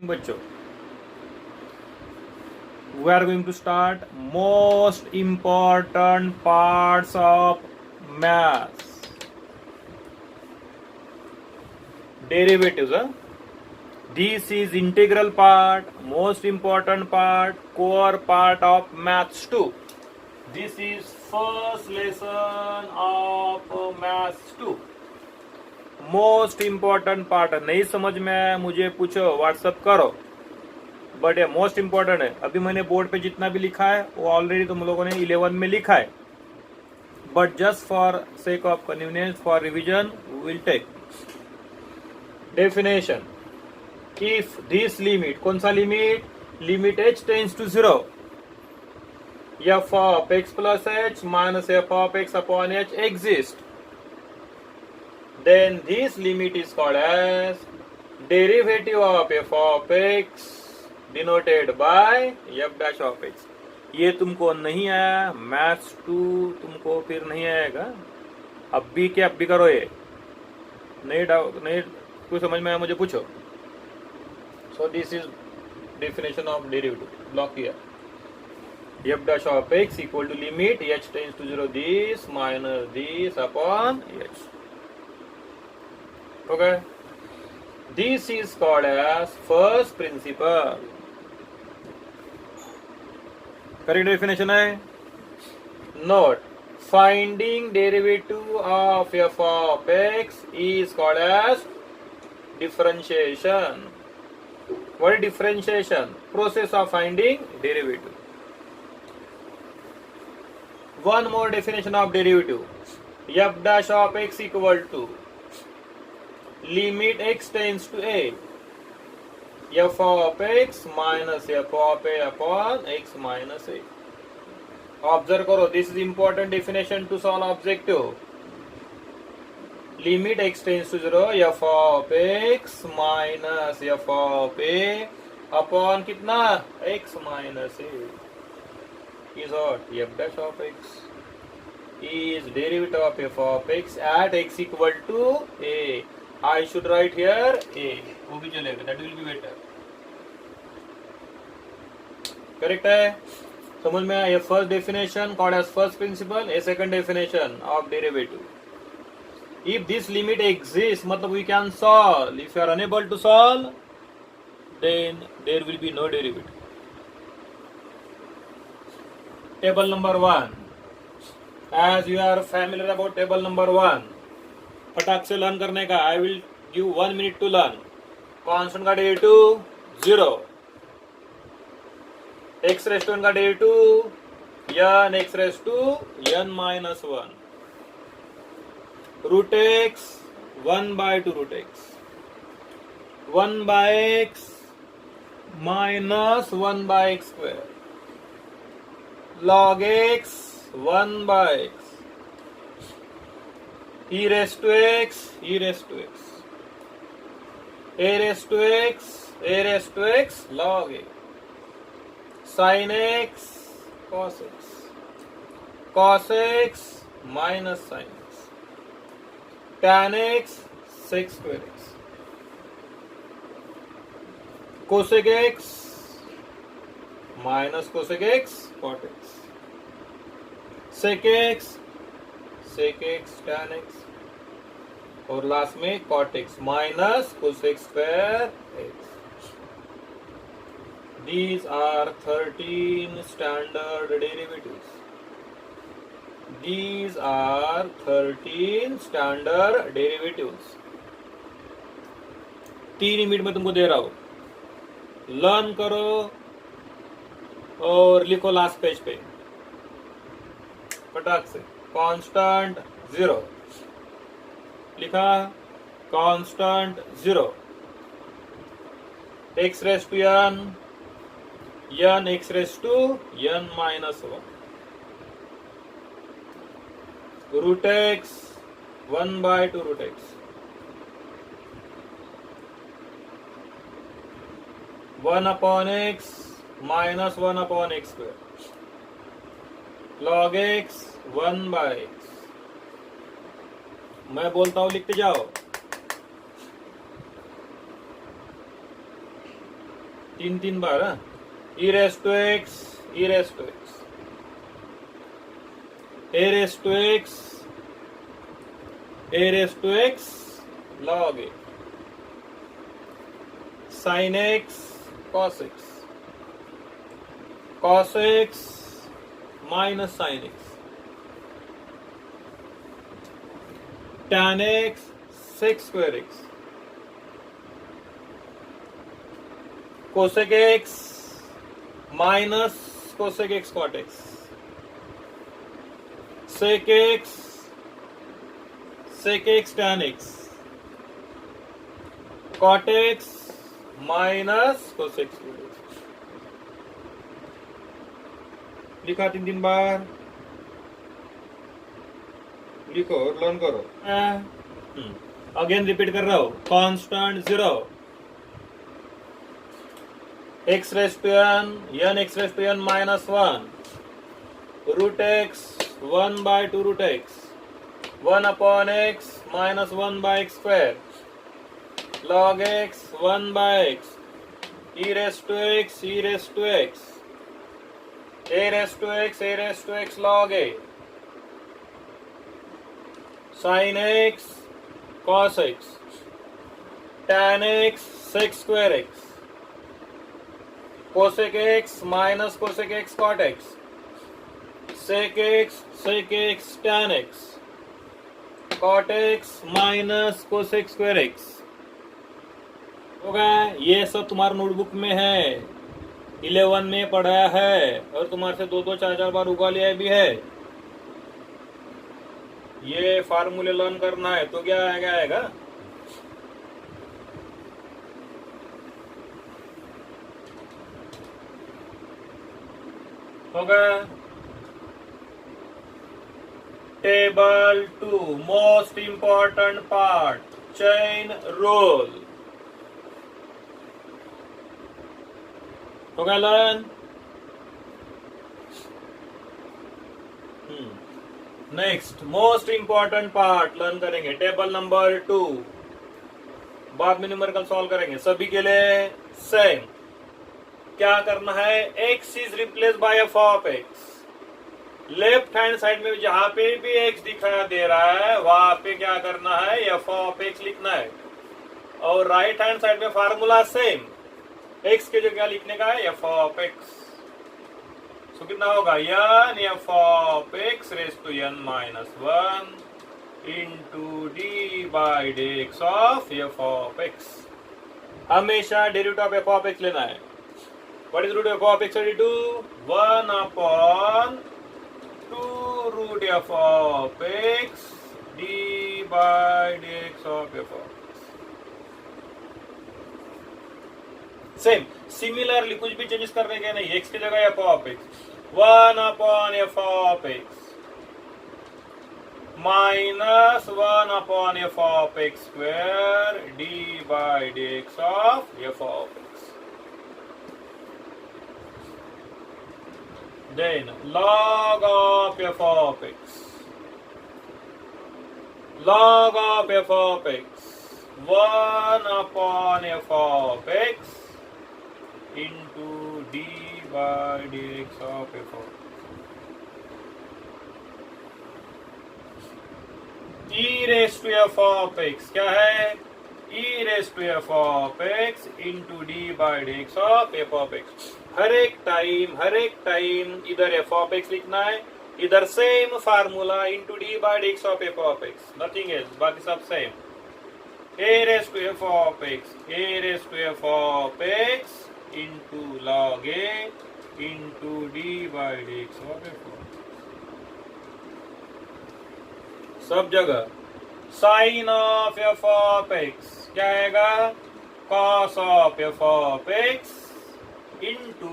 बच्चों, we are going to start most important parts of maths. Derivatives. This is integral part, most important part, core part of maths 2. This is first lesson of maths 2. Most important part है. नहीं समझ में मुझे पूछो, WhatsApp करो. But ये most important है. अभी मैंने बोर्ड पे जितना भी लिखा है वो ऑलरेडी तुम लोगों ने 11 में लिखा है. But just for sake of convenience for revision will take definition. If this limit, कौन सा limit? Limit h tends to 0, f of x plus h minus f of x upon h exists, then this limit is called as derivative of f of x denoted by f dash of x. ये तुमको नहीं आया maths 2, तुमको फिर नहीं आएगा. अब भी क्या अब भी करो. ये नहीं डाउट, नहीं कुछ समझ में आया मुझे पूछो. सो this is definition of derivative. Block here. f dash of x equal to limit h tends to 0 this minus this upon h. Okay, this is called as first principle. Correct definition है. Note, finding derivative of f of x is called as differentiation. What is differentiation? Process of finding derivative. One more definition of derivative. F dash of x equal to limit x tends to a, f of x minus f of a upon x minus a. Observe करो, this is important definition to solve objective. Limit x tends to 0, f of x minus f of a upon कितना? x minus a is what? F dash of x is derivative of f of x at x equal to a. I should write here a. वो भी चलेगा, that will be better. Correct है? समझ में आया? ये first definition called as first principle, a second definition of derivative. If this limit exists, मतलब we can solve. If you are unable to solve, then there will be no derivative. Table number 1. As you are familiar about table number 1, फटाक से learn करने का. I will give 1 minute to learn. Constant का derivative 0, x raise to n का derivative n x raise to n minus 1, root x 1 by 2 root x, 1 by x minus 1 by x square, log x 1 by x, e raised to x, e raised to x, a raised to x, a raised to x log a, sin x cos x, cos x minus sin x, tan x sec square x, cosec x minus cosec x cot x, sec x tan x, और last में cot x minus cosec square x. These are 13 standard derivatives. These are 13 standard derivatives. 3 minute में तुमको दे रहा हूं, learn करो और लिखो last page पे फटाक से. कांस्टेंट 0 लिखा, constant 0, x raise to n x raise to n minus 1, root x 1 by 2 root x, 1 upon x minus 1 upon x square, log x 1 by x. मैं बोलता हूं लिखते जाओ. तीन बार e raised to x, e raised to x, a raised to x, a raised to x log a, sin x cos x, cos x minus sin x, tan x sec square x, cosec x minus cosec x cot x, sec x tan x, cot x minus cosec square x. लिखा तीन बार, लिखो और learn करो. Again repeat कर रहा हूं. Constant 0, x raised to n, n x raised to n minus 1, root x 1 by 2 root x, 1 upon x minus 1 by x square, log x 1 by x, e raised to x, e raised to x, a raised to x, a raised to x log a, sin x cos x, tan x sec square x, cosec x minus cosec x cot x, sec x tan x, cot x minus cosec square x. होगा. ये सब तुम्हारे notebook में है, 11 में पढ़ाया है और तुम्हारे से 2-2 4-4 बार उगा लिया भी है. ये फार्मूले लर्न करना है तो क्या आएगा. होगा. Table 2 most important part, chain rule. होगा learn. Next most important part learn करेंगे. टेबल नंबर 2, बाद में न्यूमेरिकल सॉल्व करेंगे. सभी के लिए सेम. क्या करना है, x is replace by F of x. Left hand side में जहां पे भी x दिखाई दे रहा है वहां पे क्या करना है, एफ ऑफ x लिखना है. और राइट हैंड साइड में फार्मूला सेम, x के जगह लिखने का है एफ ऑफ x. सो कितना होगा, n f of x raise to n minus 1 into d by d x of f of x. हमेशा derivative of f of x लेना है. What is root f of x equal to 1 upon 2 root f of x d by dx of f of x. Same similarly कुछ भी changes करने के नहीं. x की जगह f of x 1 upon f of x minus 1 upon f of x square d by dx of f of x. Then log of f of x, log of f of x 1 upon f of x into d by dx of f of x. e raised to f of x क्या है, e raised to f of x into d by dx of f of x. हर एक time इधर F of x लिखना है, इधर same formula into d by d x of f of x, nothing else, बाकी सब same. A raise to f of x, a raise to f of x into log a into d by d x of f of x. सब जगह sine of f of x क्या आएगा, cos of f of x into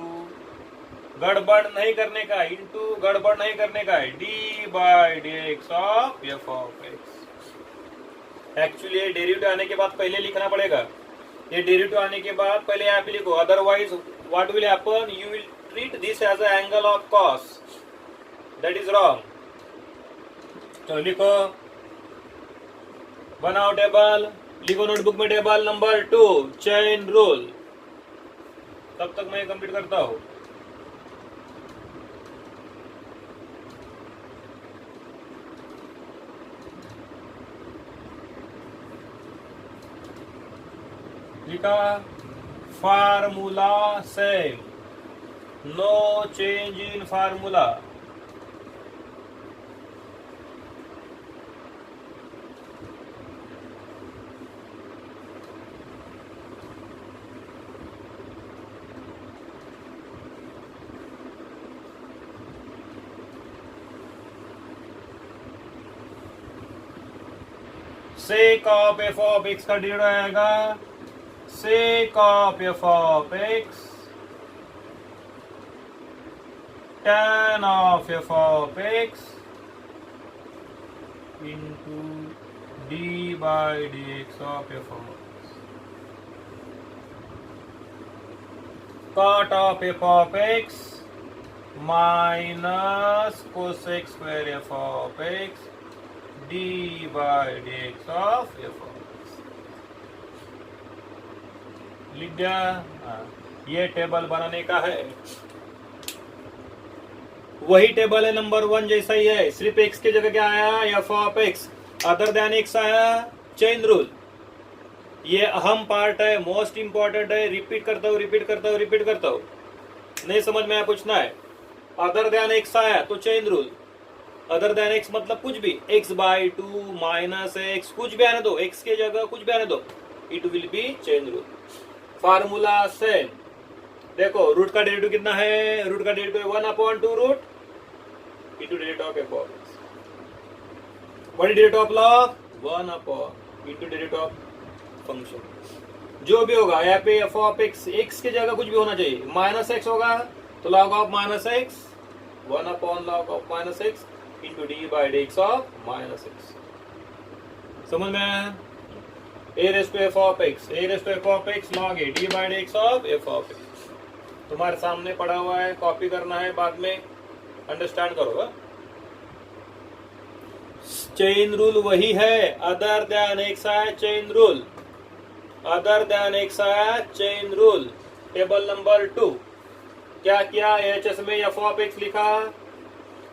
गड़बड़ नहीं करने का, into गड़बड़ नहीं करने का है, D by d x of f of x. Actually ये डेरिवेटिव आने के बाद पहले लिखना पड़ेगा. ये डेरिवेटिव आने के बाद पहले यहाँ पे लिखो, otherwise what will happen, you will treat this as a angle of cos, that is wrong. तो लिखो, बनाओ टेबल, लिखो नोटबुक में टेबल नंबर 2 चेन रूल. तब तक मैं कंप्लीट करता हूँ। लिखा formula same, no change in formula. Sec of f of x का डेरिवेटिव आएगा sec of f of x tan of f of x into d by dx of f of x, cot of f of x minus cosec square f of x d by dx of f of x। लिख दिया। ये table बनाने का है, वही table है number 1 जैसा ही है, सिर्फ एक्स की जगह क्या आया, F of x other than x आया, चेन रूल। ये अहम पार्ट है, मोस्ट इंपॉर्टेंट है, रिपीट करता हूँ रिपीट करता हूँ रिपीट करता हूँ, नहीं समझ में आया पूछना है। अदर देन एक्स आया तो chain rule, other than x मतलब कुछ भी, एक्स बाई 2 माइनस एक्स, कुछ भी आने दो, एक्स की जगह कुछ भी आने दो, it will be chain rule. Formula same, देखो रूट का डेरिवेटिव कितना है, रूट का derivative 1/2 root into derivative of f of x, what is derivative of log 1 into derivative of function. जो भी होगा यहाँ पे एफ ऑफ एक्स, एक्स की जगह कुछ भी होना चाहिए, माइनस एक्स होगा तो log of minus x 1/log of minus x into d by d x of minus x. समझ में आया? a raise to f of x, a raise to f of x log a d by dx of f of x। तुम्हारे सामने पड़ा हुआ है, copy करना है, बाद में अंडरस्टैंड करोगा। चेन रूल वही है, अदर देन एक्स है chain rule, other than x है चेन रूल। टेबल नंबर 2 क्या किया, एच में एफ ऑफ एक्स लिखा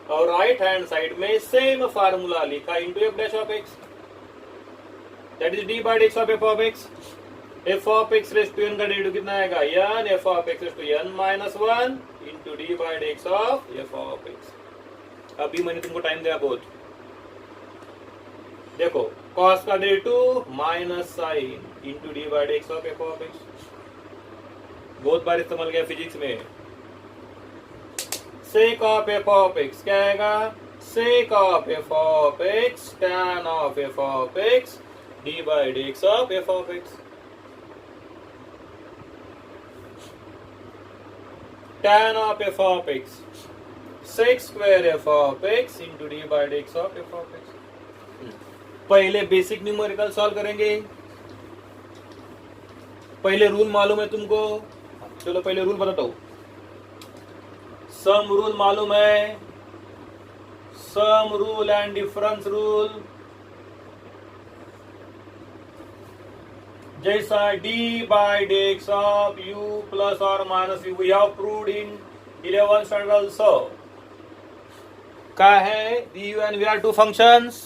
और राइट हैंड साइड में सेम फार्मूला लिखा into F dash of x, that is d by dx of f of x। f of x raise to n का derivative कितना आएगा, n f of x raise to n minus 1 into d by dx of f of x। अभी मैंने तुमको time दिया बहुत, देखो cos का derivative minus sine into d by dx of f of x, बहुत बार इस्तेमाल किया फिजिक्स में। sec of f of x क्या आएगा, sec of f of x tan of f of x d by dx of f of x, tan of f of x sec square f of x into d by dx of f of x। पहले basic numerical solve करेंगे, पहले rule मालूम है तुमको, चलो पहले rule बताता हूं। सम रूल मालूम है, sum rule and difference rule, जैसा d by dx of u plus or minus u we have proved in 11th standard also। क्या है, u and v are two functions,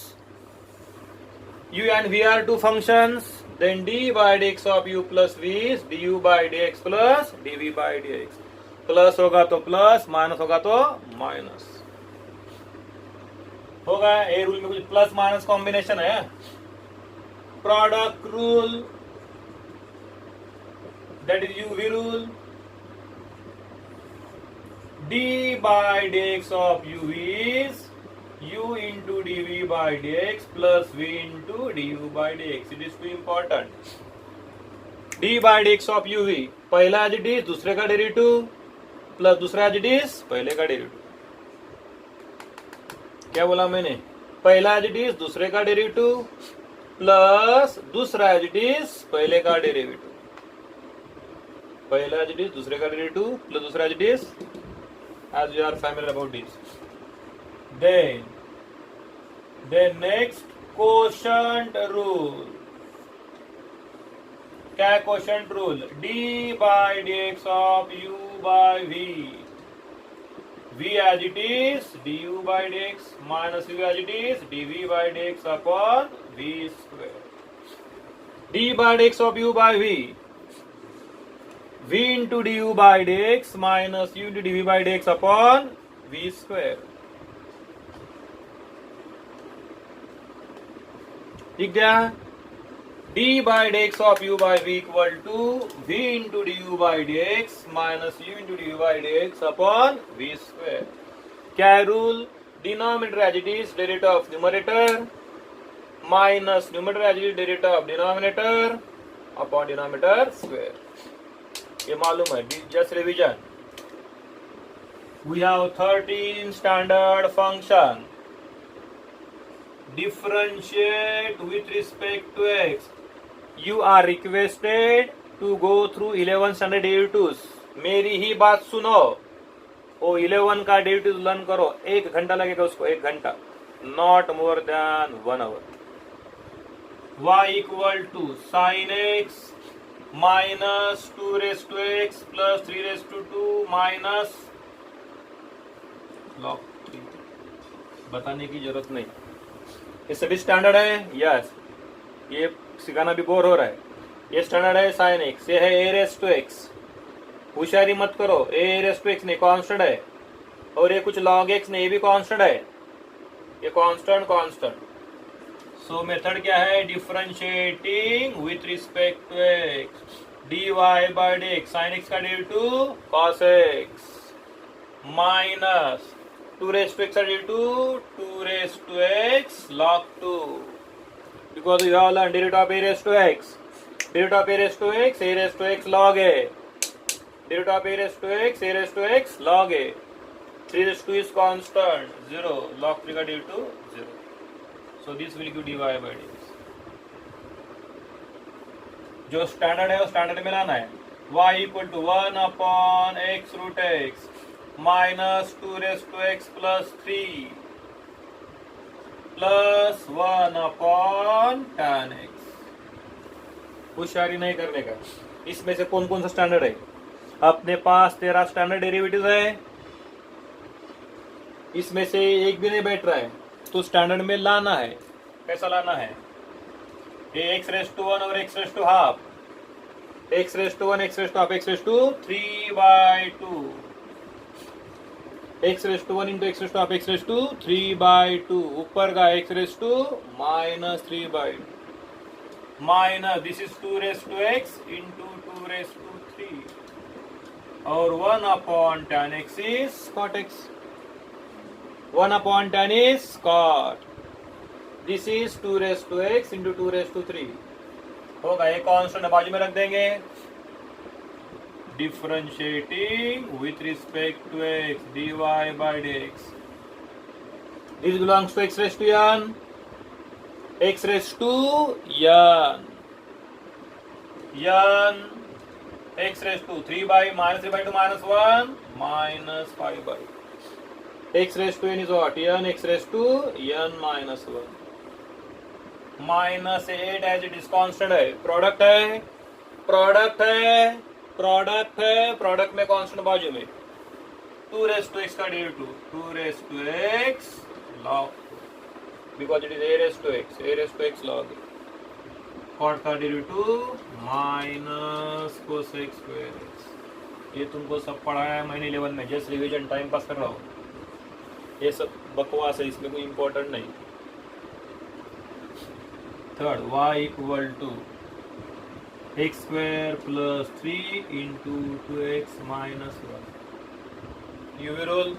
u and v are two functions, then d by dx of u plus v is du by dx plus dv by dx। Plus होगा तो plus, minus होगा तो minus होगा। A rule में कुछ plus minus combination है। Product rule, that is uv rule, d by dx of uv is u into dv by dx plus v into du by dx। it is too important। d by dx of uv पहला as it is, दूसरे का derivative plus दूसरा as it is, पहले का derivative. क्या बोला मैंने, पहला एज इट इज दूसरे का डेरिवेटिव प्लस दूसरा एज इट इज पहले का डेरिवेटिव, पहला एज इट इज दूसरे का डेरिवेटिव प्लस दूसरा as it is, as you are familiar about this। then next quotient rule क्या है question rule? D by d x of u by v, v as it is du by dx minus u as it is dv by dx upon v square. d by dx of u by v into du by dx minus u into dv by dx upon v square. ठीक है? d by dx of u by v equal to v into du by dx minus u into du by dx upon v square. क्या है rule? Denominator as it is derivative of numerator minus numerator as it is derivative of denominator upon denominator square. ये मालूम है. Just revision. We have 13 standard function. Differentiate with respect to x. You are requested to go through 11 standard derivatives. मेरी ही बात सुनो. वो 11 का derivative learn करो. 1 घंटा लगेगा उसको. 1 घंटा. Not more than 1 hour. y equal to sin x minus 2 raised to x plus 3 raised to 2 minus log 3. बताने की जरूरत नहीं. ये सभी स्टैंडर्ड है. यस, ये सिखाना भी बोर हो रहा है. ये स्टैंडर्ड है साइन एक्स. ये है ए रेस टू एक्स. होशियारी मत करो. ए रेस टू एक्स नहीं, कांस्टेंट है. और ये कुछ लॉग एक्स नहीं, ये भी कांस्टेंट है. ये कांस्टेंट. सो मेथड क्या है? Differentiating with respect to x. D y by d x sine x का derivative cos x minus 2 raised to x are equal to 2 raised to x log 2. Because you have learned derivative of a raised to x. Derivative of a raised to x, a raised to x log a. Derivative of a raised to x, a raised to x log a. 3 raised to is constant, 0. Log 3 का derivative 0. So this will give dy by dx. जो standard है वो standard में लाना है. y equal to 1 upon x root x. minus 2 raised to x plus 3 plus 1 upon tan x. होशियारी नहीं करने का. इसमें से कौन कौन सा स्टैंडर्ड है? अपने पास 13 स्टैंडर्ड डेरिवेटिव है. इसमें से एक भी नहीं बैठ रहा है तो स्टैंडर्ड में लाना है. कैसा लाना है? एक्स रेस टू 1 और x raise to half. X raise to 1 x raise to half x raise to 3/2. x raise to 1 into x raise to half x raise to 3/2. ऊपर का x raise to minus 3/2 minus this is 2 raise to x into 2 raise to 3 और 1 upon tan x is cot x. 1 upon tan is cot. This is 2 raise to x into 2 raise to 3 होगा. एक constant बाजू में रख देंगे. Differentiating with respect to x dy by dx. This belongs to x raised to n. X raised to n. N x raised to 3 by minus 3/2 minus 1 minus 5/2. X raised to n is what? N x raised to n minus 1. Minus 8 as it is constant है. Product है. Product में constant बाजू में 2 raised to x का derivative 2 raised to x log 2 because it is a raised to x log. cot का derivative minus cosec square x. ये तुमको सब पढ़ाया है मैंने 11 में. जस्ट रिवीजन टाइम पास कर रहा हूँ. ये सब बकवास है, इसमें कोई इंपॉर्टेंट नहीं. Third y equal to x square plus 3 into 2x minus 1. UV rule.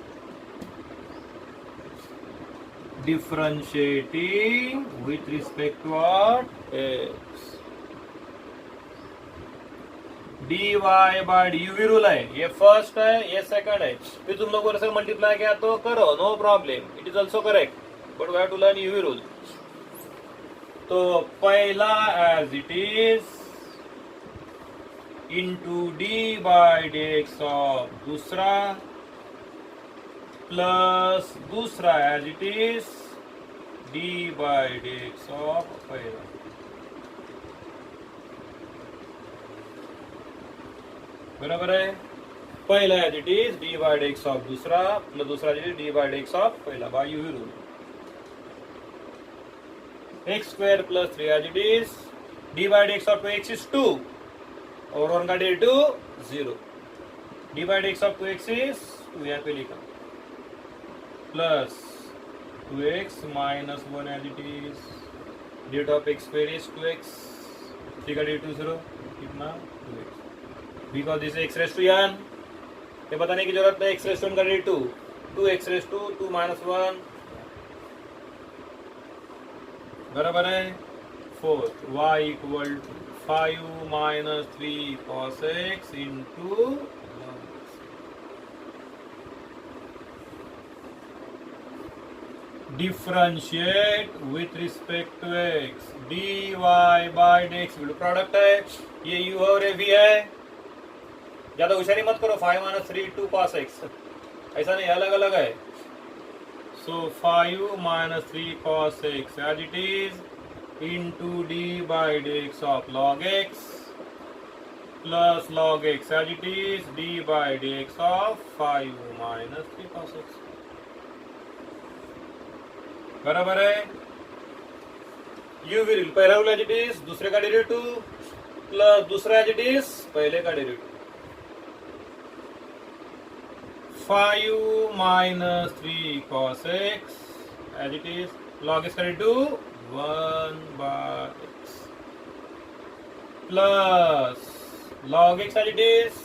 Differentiating with respect to what? X. dy by UV rule है. ये फर्स्ट है, ये सेकंड है. फिर तुम लोगों से मल्टीप्लाई किया तो करो, no problem. It is also correct but we have to learn UV rule. तो पहला as it is into d by dx of दूसरा प्लस दूसरा as it is d by dx of पहला. बराबर है. पहिला as it is d by x of दुसरा plus दुसरा as it is d by x of पहिला by UV rule. X square plus 3 as it is d by x of 2x is 2 और 1 का derivative 0. D by x of 2x is 2 यहाँ पे लिखा plus 2x minus 1 as it is that of x square is 2x 3 का derivative 0 कितना 2x because this x raise to n ये बताने की जरूरत नहीं. एक्स रेस टू n का डेरिवेटिव 2x रेस टू 2 माइनस 1 बराबर है 4. y equal to 5 minus 3 cos x into differentiate with respect to x dy by dx product है. ये u और ये v है. ज्यादा होशियारी मत करो. 5 माइनस 3 2 cos x ऐसा नहीं, अलग अलग है. So 5 minus 3 cos x as it is into d by dx of log x plus log x as it is d by dx of 5 minus 3 cos x बराबर है. u will पहला rule as it is दूसरे का derivative plus दूसरा as it is पहले का derivative 5 minus 3 cos x as it is log x करें to 1 by x plus log x as it is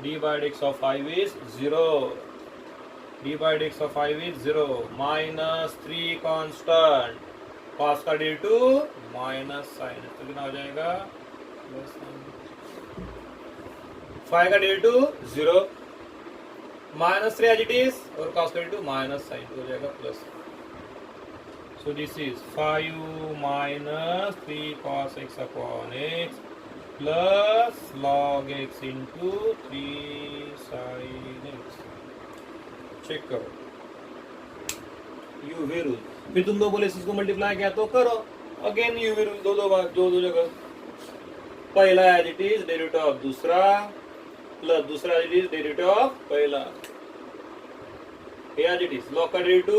d by dx of 5 is 0 d by dx of 5 is 0 minus 3 constant cos का derivative minus sine तो कितना हो जाएगा 5 का derivative 0 minus 3 as it is और cos का derivative minus sine हो जाएगा plus. So this is 5 minus 3 cos x upon x plus log x into 3 sin x. Check करो u वी रूल. फिर तुम दो बोले इसको मल्टीप्लाई किया तो करो अगेन u वी रूल दो बार दो जगह. पहला as it is derivative of दूसरा प्लस दूसरा as it is derivative of पहला एज इट इज log का derivative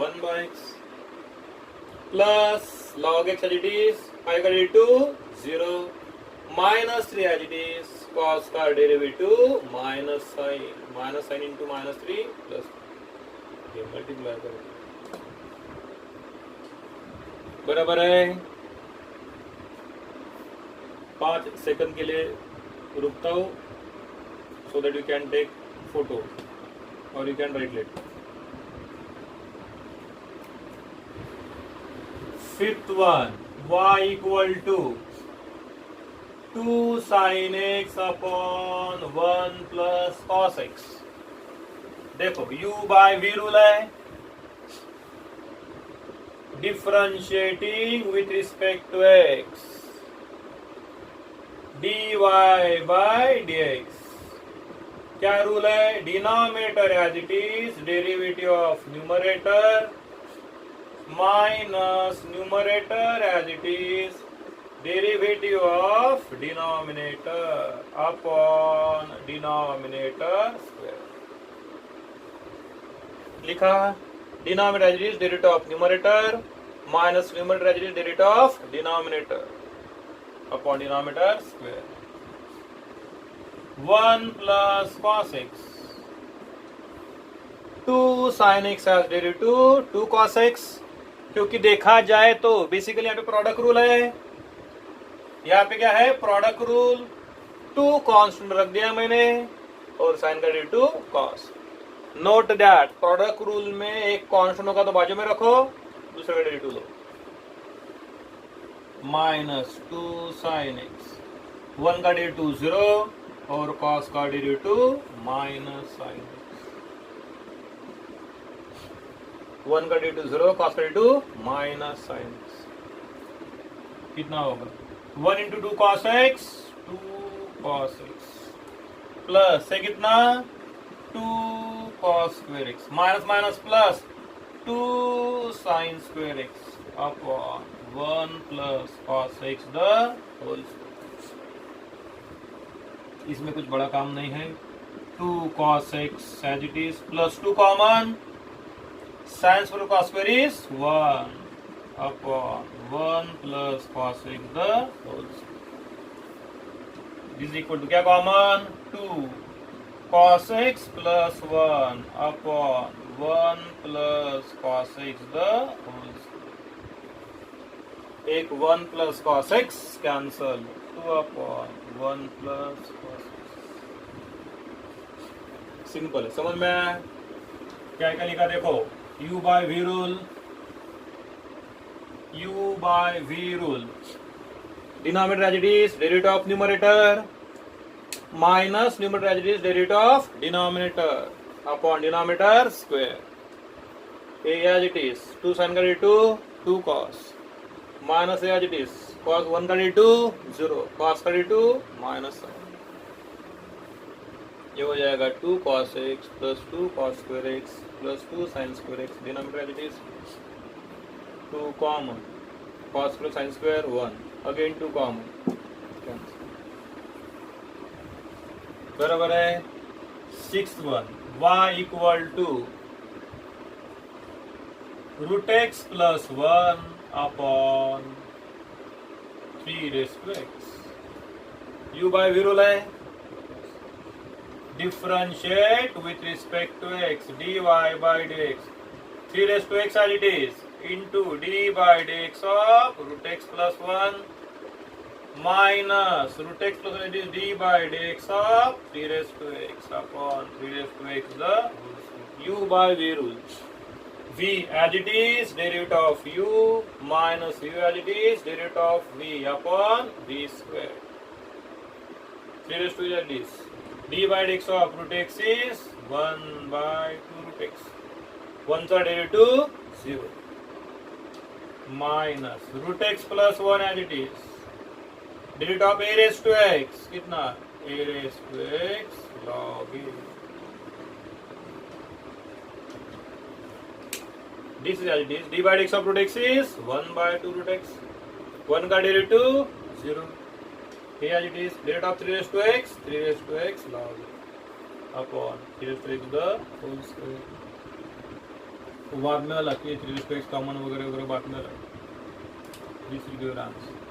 1 by x plus log x as it is 5 का derivative 0 minus 3 as it is cos का derivative minus sine into minus 3 plus ये multiply करो बराबर है. 5 second के लिए रुकता हूँ so that you can take photo or you can write later. Fifth one, y equal to 2 sin x upon 1 plus cos x. देखो u by v रूल है. Differentiating with respect to x dy by dx क्या rule है. Denominator as it is derivative of numerator minus numerator as it is derivative of denominator upon denominator square. लिखा denominator as it is derivative of numerator minus numerator as it is derivative of denominator upon denominator square. 1 plus cos x 2 sin x as derivative 2 cos x. क्योंकि देखा जाए तो basically यहाँ पे product rule है. यहाँ पे क्या है प्रोडक्ट रूल. 2 कांस्टेंट रख दिया मैंने और साइन का derivative cos. Note that product rule में एक कांस्टेंट होगा तो बाजू में रखो दूसरे का डेरिवेटिव लो. माइनस 2 sin x 1 का डेरिवेटिव 0 और cos का डेरिवेटिव माइनस साइन. 1 का डेरिवेटिव 0 cos का डेरिवेटिव माइनस साइन. कितना होगा 1 into 2 cos x 2 cos x plus से कितना 2 cos square x minus minus plus 2 sin square x upon 1 plus cos x the whole square. इसमें कुछ बड़ा काम नहीं है. 2 cos x as it is plus 2 common. Sin square cos square is 1 upon 1 plus cos x the whole square. This is equal to क्या common? 2 cos x plus 1 upon 1 plus cos x the whole square. एक 1 plus cos x cancel. 2 upon 1 plus cos x. Simple है, समझ में? क्या क्या लिखा देखो. u by v rule. u by v rule. Denominator as it is derivative of numerator minus numerator as it is derivative of denominator upon denominator square. A as it is 2 sin का 2 cos minus A as it is cos 1 का 0 cos का minus 1. ये हो जाएगा 2 cos x plus 2 cos square x plus 2 sin square x. Denominator as it is 2 common cos plus sin square 1 again 2 common cancel. बराबर है. 6th one y equal to root x plus 1 upon 3 raised to x. u by v rule है. Differentiate with respect to x dy by dx 3 raised to x as it is into d by dx of root x plus 1 minus root x plus 1 is d by dx of 3 raised to x upon 3 raised to x the u by v rule. V as it is derivative of u minus u as it is derivative of v upon v square. 3 raised to is this. d by dx of root x is 1 by 2 root x. 1 are derivative 0 minus root x plus 1 as it is. Derivative of a raised to x कितना? a raised to x log a. This is as it is. d by dx of root x is 1 by 2 root x. 1 का derivative 0. A as it is derivative of 3 raised to x 3 raised to x log upon 3 raised to x the whole square. तो बाद में अलग 3 raised to x common वगैरह वगैरह बाद में अलग. This is your answer.